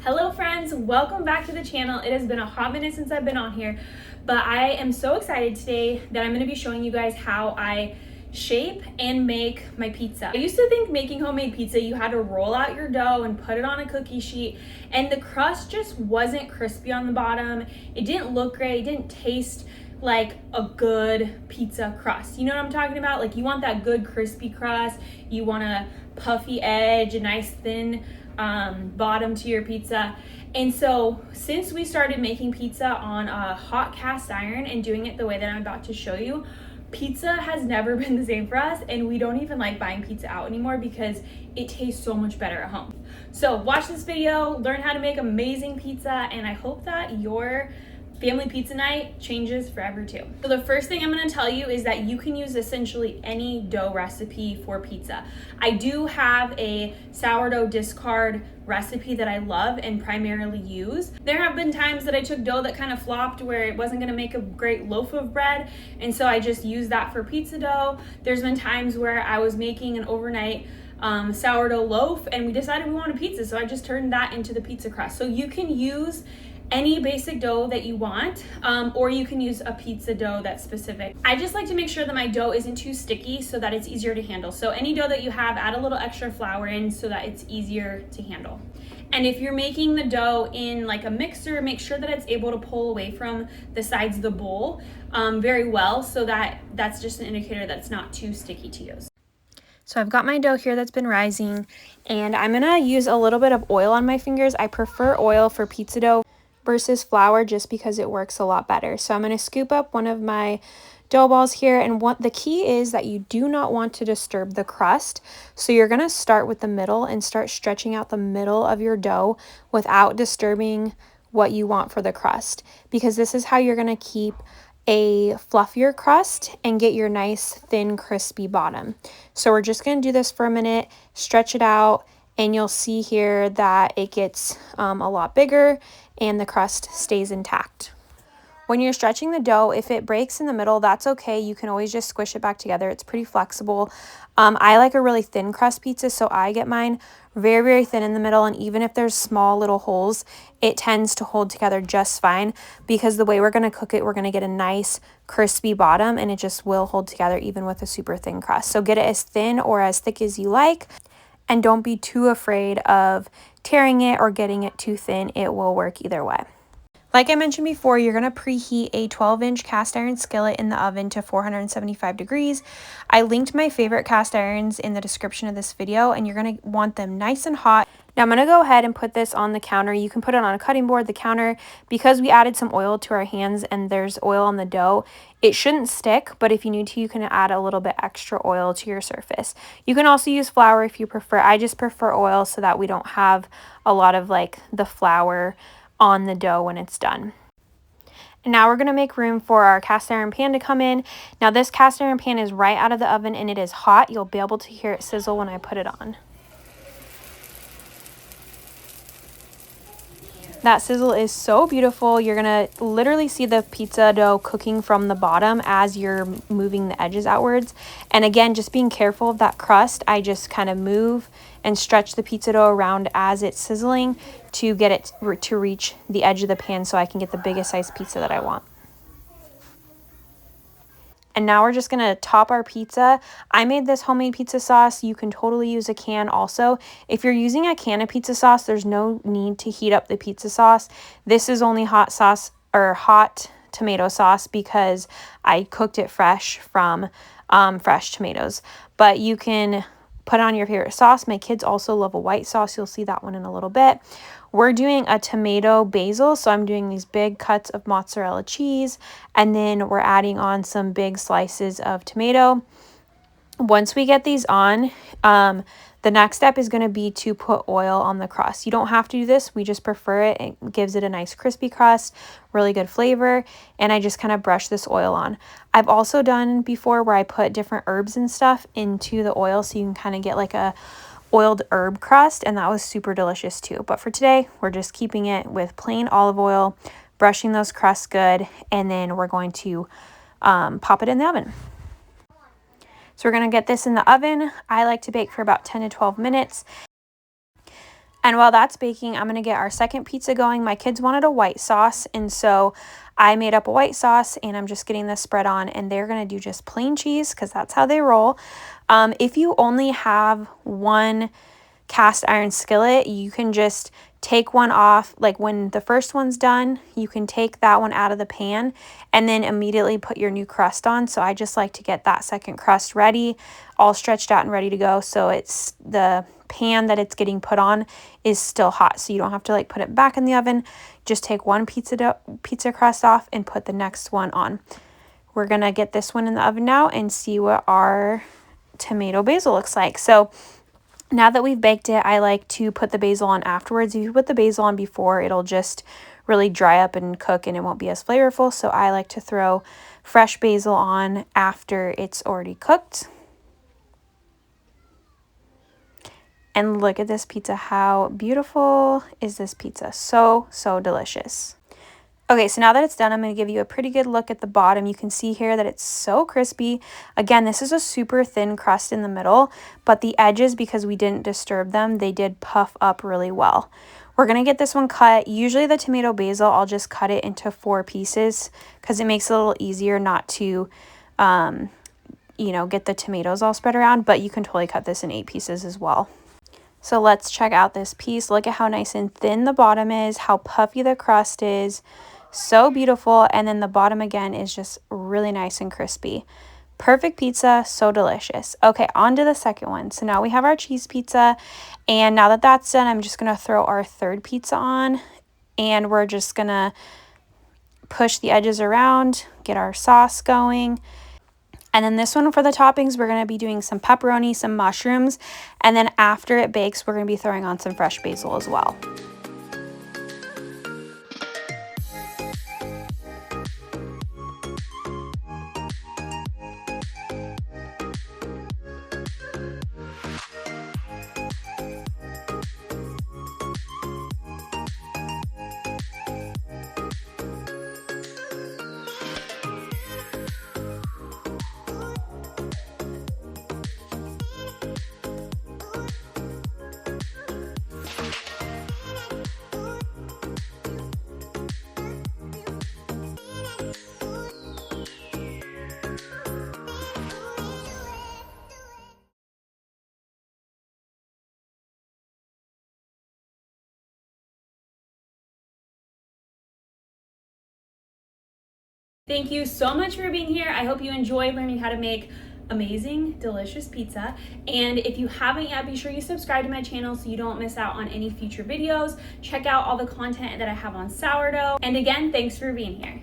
Hello friends, welcome back to the channel. It has been a hot minute since I've been on here, but I am so excited today that I'm going to be showing you guys how I shape and make my pizza. I used to think making homemade pizza, you had to roll out your dough and put it on a cookie sheet, and the crust just wasn't crispy on the bottom. It didn't look great, it didn't taste like a good pizza crust. You know what I'm talking about? Like, you want that good crispy crust, you want a puffy edge, a nice thin bottom to your pizza. And so since we started making pizza on a hot cast iron and doing it the way that I'm about to show you, pizza has never been the same for us, and we don't even like buying pizza out anymore because it tastes so much better at home. So watch this video, learn how to make amazing pizza, and I hope that your family pizza night changes forever too. So the first thing I'm going to tell you is that you can use essentially any dough recipe for pizza. I do have a sourdough discard recipe that I love and primarily use. There have been times that I took dough that kind of flopped where it wasn't going to make a great loaf of bread, and so I just used that for pizza dough. There's been times where I was making an overnight sourdough loaf and we decided we wanted pizza, so I just turned that into the pizza crust. So you can use any basic dough that you want, or you can use a pizza dough that's specific. I just like to make sure that my dough isn't too sticky so that it's easier to handle. So any dough that you have, add a little extra flour in so that it's easier to handle. And if you're making the dough in like a mixer, make sure that it's able to pull away from the sides of the bowl very well, so that that's just an indicator that it's not too sticky to use. So I've got my dough here that's been rising, and I'm gonna use a little bit of oil on my fingers. I prefer oil for pizza dough versus flour just because it works a lot better. So I'm going to scoop up one of my dough balls here, and what the key is that you do not want to disturb the crust. So you're going to start with the middle and start stretching out the middle of your dough without disturbing what you want for the crust, because this is how you're going to keep a fluffier crust and get your nice thin crispy bottom. So we're just going to do this for a minute, stretch it out, and you'll see here that it gets a lot bigger and the crust stays intact. When you're stretching the dough, if it breaks in the middle, that's okay. You can always just squish it back together. It's pretty flexible. I like a really thin crust pizza, so I get mine very, very thin in the middle, and even if there's small little holes, it tends to hold together just fine, because the way we're going to cook it, we're going to get a nice crispy bottom, and it just will hold together even with a super thin crust. So get it as thin or as thick as you like, and don't be too afraid of tearing it or getting it too thin. It will work either way. Like I mentioned before, you're going to preheat a 12-inch cast iron skillet in the oven to 475 degrees. I linked my favorite cast irons in the description of this video, and you're going to want them nice and hot. Now I'm going to go ahead and put this on the counter. You can put it on a cutting board, the counter, because we added some oil to our hands and there's oil on the dough. It shouldn't stick, but if you need to, you can add a little bit extra oil to your surface. You can also use flour if you prefer. I just prefer oil so that we don't have a lot of like the flour on the dough when it's done. And now we're going to make room for our cast iron pan to come in. Now this cast iron pan is right out of the oven and it is hot. You'll be able to hear it sizzle when I put it on. That sizzle is so beautiful. You're going to literally see the pizza dough cooking from the bottom as you're moving the edges outwards. And again, just being careful of that crust. I just kind of move and stretch the pizza dough around as it's sizzling to get it to reach the edge of the pan so I can get the biggest size pizza that I want. And now we're just going to top our pizza. I made this homemade pizza sauce. You can totally use a can also. If you're using a can of pizza sauce, there's no need to heat up the pizza sauce. This is only hot sauce or hot tomato sauce because I cooked it fresh from fresh tomatoes. But you can put on your favorite sauce. My kids also love a white sauce. You'll see that one in a little bit. We're doing a tomato basil, so I'm doing these big cuts of mozzarella cheese, and then we're adding on some big slices of tomato. Once we get these on, the next step is going to be to put oil on the crust. You don't have to do this. We just prefer it. It gives it a nice crispy crust, really good flavor, and I just kind of brush this oil on. I've also done before where I put different herbs and stuff into the oil so you can kind of get like a oiled herb crust, and that was super delicious too. But for today, we're just keeping it with plain olive oil, brushing those crusts good, and then we're going to pop it in the oven. So we're going to get this in the oven. I like to bake for about 10 to 12 minutes. And while that's baking, I'm gonna get our second pizza going. My kids wanted a white sauce, and so I made up a white sauce, and I'm just getting this spread on, and they're gonna do just plain cheese because that's how they roll. If you only have one cast iron skillet, you can just take one off. Like when the first one's done, you can take that one out of the pan and then immediately put your new crust on. So I just like to get that second crust ready, all stretched out and ready to go, so it's the pan that it's getting put on is still hot, so you don't have to like put it back in the oven. Just take one pizza crust off and put the next one on. We're gonna get this one in the oven now and see what our tomato basil looks like. So now that we've baked it, I like to put the basil on afterwards. If you put the basil on before, it'll just really dry up and cook and it won't be as flavorful. So I like to throw fresh basil on after it's already cooked. And look at this pizza. How beautiful is this pizza? So, so delicious. Okay, so now that it's done, I'm going to give you a pretty good look at the bottom. You can see here that it's so crispy. Again, this is a super thin crust in the middle, but the edges, because we didn't disturb them, they did puff up really well. We're going to get this one cut. Usually the tomato basil, I'll just cut it into 4 pieces because it makes it a little easier not to, you know, get the tomatoes all spread around, but you can totally cut this in 8 pieces as well. So let's check out this piece. Look at how nice and thin the bottom is, how puffy the crust is. So beautiful. And then the bottom again is just really nice and crispy. Perfect pizza, so delicious. Okay, on to the second one. So now we have our cheese pizza, and now that that's done, I'm just gonna throw our third pizza on, and we're just gonna push the edges around, get our sauce going. And then this one for the toppings, we're gonna be doing some pepperoni, some mushrooms, and then after it bakes, we're gonna be throwing on some fresh basil as well. Thank you so much for being here. I hope you enjoyed learning how to make amazing, delicious pizza. And if you haven't yet, be sure you subscribe to my channel so you don't miss out on any future videos. Check out all the content that I have on sourdough. And again, thanks for being here.